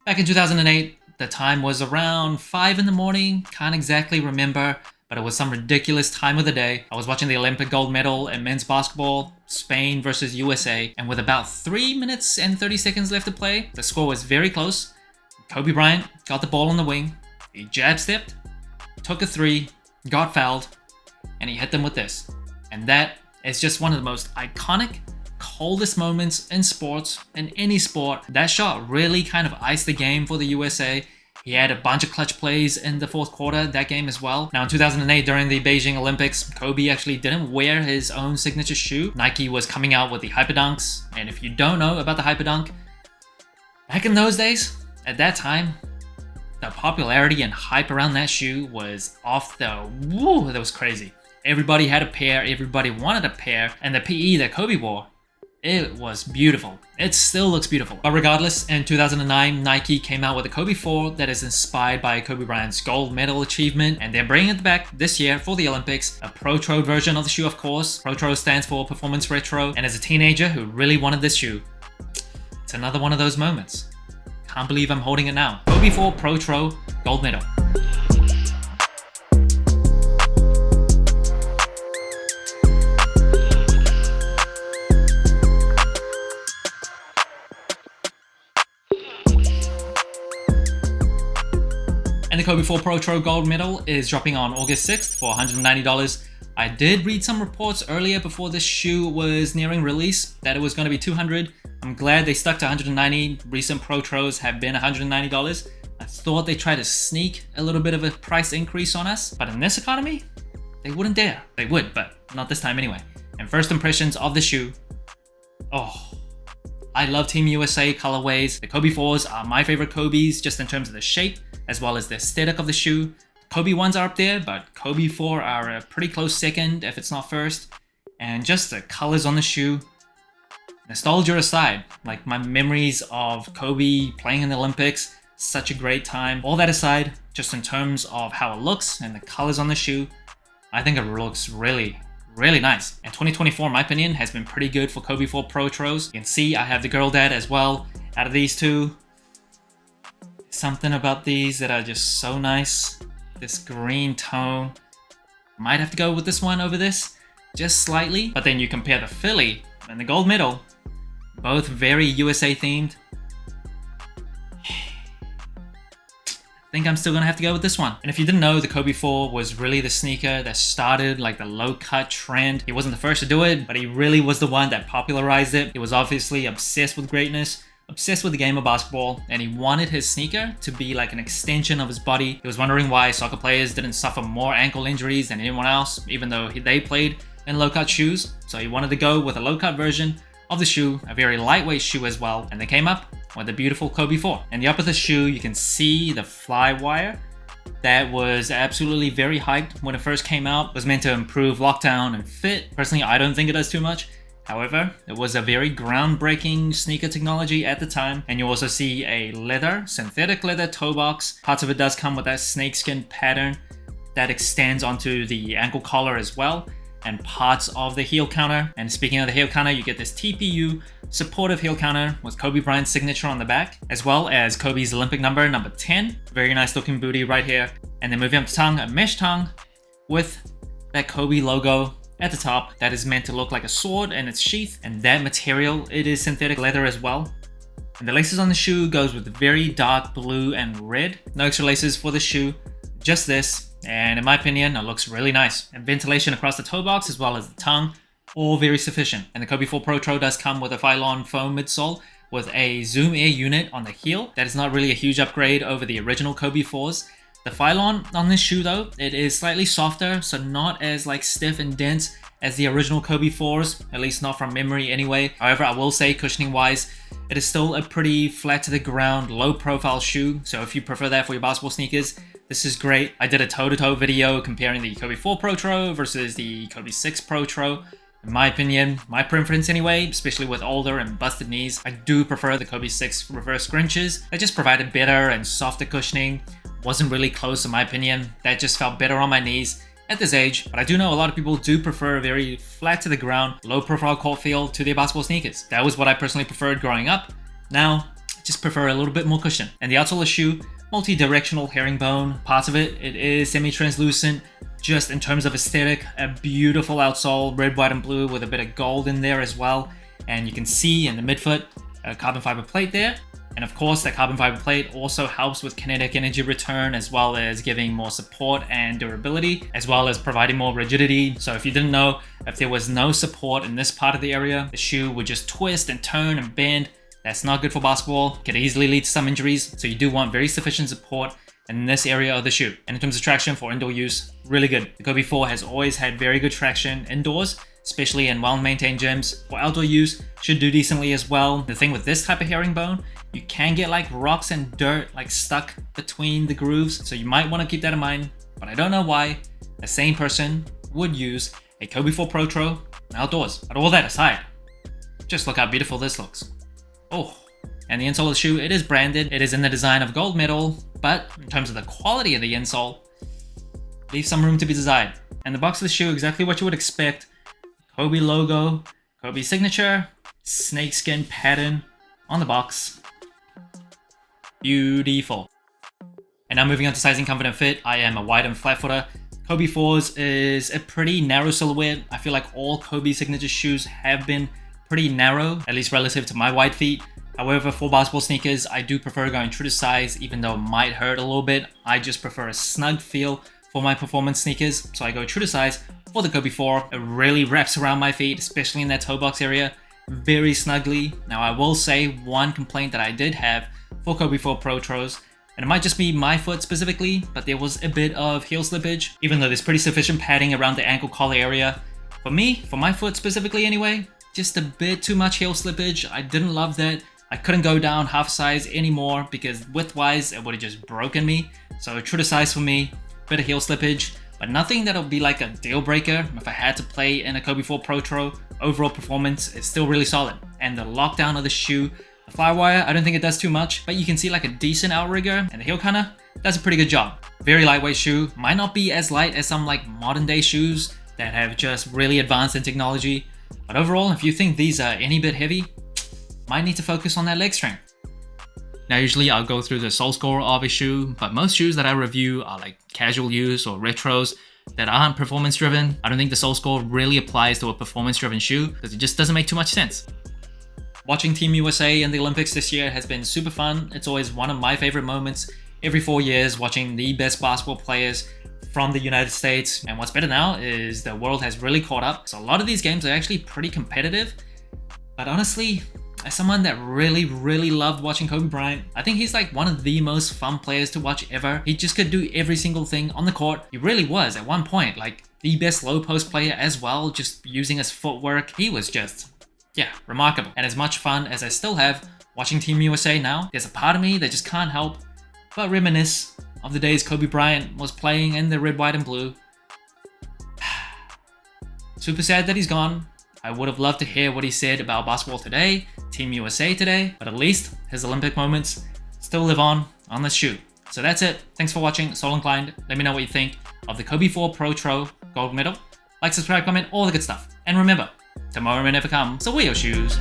Back in 2008, the time was around 5 in the morning, can't exactly remember, but it was some ridiculous time of the day. I was watching the Olympic gold medal in men's basketball, Spain versus USA, and with about 3 minutes and 30 seconds left to play, the score was very close. Kobe Bryant got the ball on the wing, he jab stepped, took a three, got fouled, and he hit them with this. And that is just one of the most iconic, coldest moments in sports, in any sport. That shot really kind of iced the game for the USA. He had a bunch of clutch plays in the fourth quarter that game as well. Now in 2008, during the Beijing Olympics, Kobe actually didn't wear his own signature shoe. Nike was coming out with the Hyperdunks, and if you don't know about the Hyperdunk, back in those days, at that time, the popularity and hype around that shoe was off the woo, that was crazy. Everybody had a pair, everybody wanted a pair, and the PE that Kobe wore, it was beautiful. It still looks beautiful. But regardless, in 2009, Nike came out with a Kobe 4 that is inspired by Kobe Bryant's gold medal achievement, and they're bringing it back this year for the Olympics. A Protro version of the shoe, of course. Protro stands for Performance Retro, and as a teenager who really wanted this shoe, it's another one of those moments. Can't believe I'm holding it now. Kobe 4 Protro Gold Medal. And the Kobe 4 Protro Gold Medal is dropping on August 6th for $190. I did read some reports earlier before this shoe was nearing release that it was going to be $200. I'm glad they stuck to $190. Recent Protros have been $190. I thought they tried to sneak a little bit of a price increase on us, but in this economy, they wouldn't dare. They would, but not this time anyway. And first impressions of the shoe, oh, I love Team USA colorways. The Kobe 4s are my favorite Kobes just in terms of the shape as well as the aesthetic of the shoe. Kobe 1s are up there, but Kobe 4 are a pretty close second if it's not first. And just the colors on the shoe, nostalgia aside, like my memories of Kobe playing in the Olympics, such a great time. All that aside, just in terms of how it looks and the colors on the shoe, I think it looks really nice. And 2024, in my opinion, has been pretty good for Kobe 4 Protros. You can see I have the Girl Dad as well. Out of these two, something about these that are just so nice. This green tone. Might have to go with this one over this, just slightly. But then you compare the Philly and the gold medal, both very USA themed. I think I'm still gonna have to go with this one. And if you didn't know, the Kobe 4 was really the sneaker that started like the low cut trend. He wasn't the first to do it, but he really was the one that popularized it. He was obviously obsessed with greatness, obsessed with the game of basketball, and he wanted his sneaker to be like an extension of his body. He was wondering why soccer players didn't suffer more ankle injuries than anyone else, even though they played in low cut shoes. So he wanted to go with a low cut version of the shoe, a very lightweight shoe as well, and they came up with the beautiful Kobe 4. In the upper of the shoe, you can see the fly wire. That was absolutely very hyped when it first came out. It was meant to improve lockdown and fit. Personally, I don't think it does too much. However, it was a very groundbreaking sneaker technology at the time. And you also see a synthetic leather toe box. Parts of it does come with that snakeskin pattern that extends onto the ankle collar as well, and parts of the heel counter. And speaking of the heel counter, you get this TPU supportive heel counter with Kobe Bryant's signature on the back, as well as Kobe's Olympic number 10. Very nice looking booty right here. And then moving up the tongue, a mesh tongue with that Kobe logo at the top that is meant to look like a sword in its sheath. And that material, it is synthetic leather as well. And the laces on the shoe goes with very dark blue and red. No extra laces for the shoe, just this. And in my opinion, it looks really nice. And ventilation across the toe box as well as the tongue, all very sufficient. And the Kobe 4 Protro does come with a Phylon foam midsole with a Zoom Air unit on the heel. That is not really a huge upgrade over the original Kobe 4s. The Phylon on this shoe though, it is slightly softer, so not as like stiff and dense as the original Kobe 4s, at least not from memory anyway. However, I will say cushioning wise, it is still a pretty flat to the ground, low profile shoe. So if you prefer that for your basketball sneakers, this is great. I did a toe-to-toe video comparing the Kobe 4 Protro versus the Kobe 6 Protro. In my opinion, my preference anyway, especially with older and busted knees, I do prefer the Kobe 6 reverse scrunches. They just provided better and softer cushioning. Wasn't really close in my opinion. That just felt better on my knees at this age. But I do know a lot of people do prefer a very flat to the ground, low profile court feel to their basketball sneakers. That was what I personally preferred growing up. Now, just prefer a little bit more cushion. And the outsole of the shoe, multi-directional herringbone. Parts of it is semi-translucent. Just in terms of aesthetic, a beautiful outsole, red, white, and blue with a bit of gold in there as well. And you can see in the midfoot a carbon fiber plate there. And of course, that carbon fiber plate also helps with kinetic energy return, as well as giving more support and durability, as well as providing more rigidity. So if you didn't know, if there was no support in this part of the area, the shoe would just twist and turn and bend. That's not good for basketball. Could easily lead to some injuries. So you do want very sufficient support in this area of the shoe. And in terms of traction for indoor use, really good. The Kobe 4 has always had very good traction indoors, especially in well-maintained gyms. For outdoor use, should do decently as well. The thing with this type of herringbone, you can get like rocks and dirt like stuck between the grooves, so you might want to keep that in mind. But I don't know why a sane person would use a Kobe 4 Protro outdoors. But all that aside, just look how beautiful this looks. Oh, and the insole of the shoe, it is branded. It is in the design of Gold Medal, but in terms of the quality of the insole, leaves some room to be desired. And the box of the shoe, exactly what you would expect. Kobe logo, Kobe signature, snakeskin pattern on the box. Beautiful. And now moving on to sizing, comfort, and fit. I am a wide and flat footer. Kobe 4s is a pretty narrow silhouette. I feel like all Kobe signature shoes have been pretty narrow, at least relative to my wide feet. However, for basketball sneakers, I do prefer going true to size, even though it might hurt a little bit. I just prefer a snug feel for my performance sneakers, so I go true to size for the Kobe 4. It really wraps around my feet, especially in that toe box area, very snugly. Now, I will say one complaint that I did have for Kobe 4 Protros, and it might just be my foot specifically, but there was a bit of heel slippage, even though there's pretty sufficient padding around the ankle collar area. For me, for my foot specifically anyway, just a bit too much heel slippage. I didn't love that. I couldn't go down half size anymore because width-wise, it would have just broken me. So true to size for me, bit of heel slippage, but nothing that'll be like a deal breaker. If I had to play in a Kobe 4 Protro, overall performance is still really solid. And the lockdown of the shoe, the firewire, I don't think it does too much, but you can see like a decent outrigger, and the heel kinda does a pretty good job. Very lightweight shoe, might not be as light as some like modern day shoes that have just really advanced in technology, but overall, if you think these are any bit heavy, might need to focus on that leg strength. Now usually I'll go through the sole score of a shoe, but most shoes that I review are like casual use or retros that aren't performance driven. I don't think the sole score really applies to a performance driven shoe because it just doesn't make too much sense. Watching Team USA in the Olympics this year has been super fun. It's always one of my favorite moments every 4 years, watching the best basketball players from the United States. And what's better now is the world has really caught up. So a lot of these games are actually pretty competitive. But honestly, as someone that really loved watching Kobe Bryant, I think he's like one of the most fun players to watch ever. He just could do every single thing on the court. He really was at one point like the best low post player as well, just using his footwork. He was just, yeah, remarkable. And as much fun as I still have watching Team USA now, there's a part of me that just can't help but reminisce of the days Kobe Bryant was playing in the red, white, and blue. Super sad that he's gone. I would have loved to hear what he said about basketball today, Team USA today, but at least his Olympic moments still live on this shoe. So that's it. Thanks for watching. Soul Inclined. Let me know what you think of the Kobe 4 Protro Gold Medal. Like, subscribe, comment, all the good stuff. And remember, tomorrow may never come, so wear your shoes.